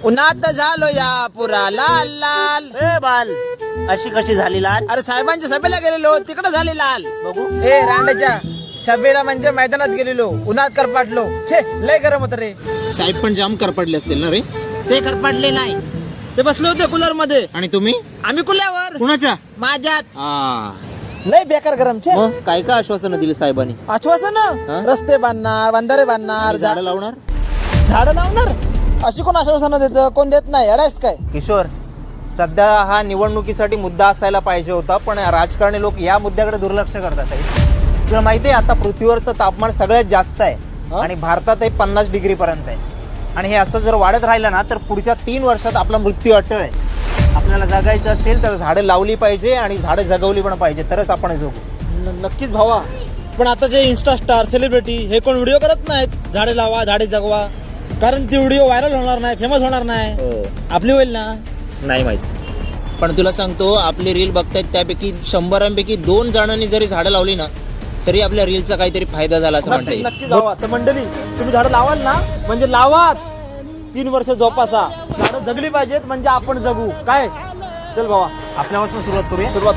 उन्हात झालो या पुरा लाल लाल. ए बाल, अशी कशी झाली लाल? अरे साहेबांच्या सभेला गेलेलो तिकडे झाली लाल. बघू. ए रांडाच्या सभेला म्हणजे मैदानात गेलेलो उन्हात करपाटलो. छे लय गरम होत रे. साहेब पण जाम करपडले असतील ना रे. ते करपाटले नाही, ते बसले होते कूलर मध्ये. आणि तुम्ही आम्ही कुल्यावर कुणाच्या? माझ्यात. आ, लय बेकार गरम. छे मग काय काय आश्वासनं दिली साहेबांनी? आश्वासन हा? रस्ते बांधणार, बंधारे बांधणार, झाडं लावणार? झाडं लावणार. अशी कोण आश्वासन देत? कोण देत नाही. अडायस काय? किशोर, सध्या हा निवडणुकीसाठी मुद्दा असायला पाहिजे होता, पण राजकारणी लोक या मुद्द्याकडे दुर्लक्ष करतात आहे. तुला माहिती आहे आता पृथ्वीवरचं तापमान सगळ्यात जास्त आहे आणि भारतात 50 डिग्री पर्यंत आहे. आणि हे असं जर वाढत राहिलं ना तर पुढच्या 3 वर्षात आपला मृत्यू अटळ आहे. आपल्याला जगायचं असेल तर झाडं लावली पाहिजे आणि झाडं जगवली पण पाहिजे, तरच आपण जगू. नक्कीच भावा. पण आता जे इन्स्टा स्टार सेलिब्रिटी हे कोण व्हिडिओ करत नाहीत झाडे लावा झाडे जगवा, कारण ती व्हिडिओ व्हायरल होणार नाही, फेमस होणार नाही. आपली होईल ना? नाही माहिती. पण तुला सांगतो, आपली रील बघतायत त्यापैकी 100 2 जणांनी जरी झाडं लावली ना तरी आपल्या रीलचा काहीतरी फायदा झाला असं म्हणता येईल. नक्की भावा. तर मंडळी तुम्ही झाडं लावाल ना, म्हणजे लावाच. 3 वर्ष जोपासा. झाडं जगली पाहिजेत म्हणजे आपण जगू. काय? चल भावा आपल्यापासून सुरुवात करूया. सुरुवात.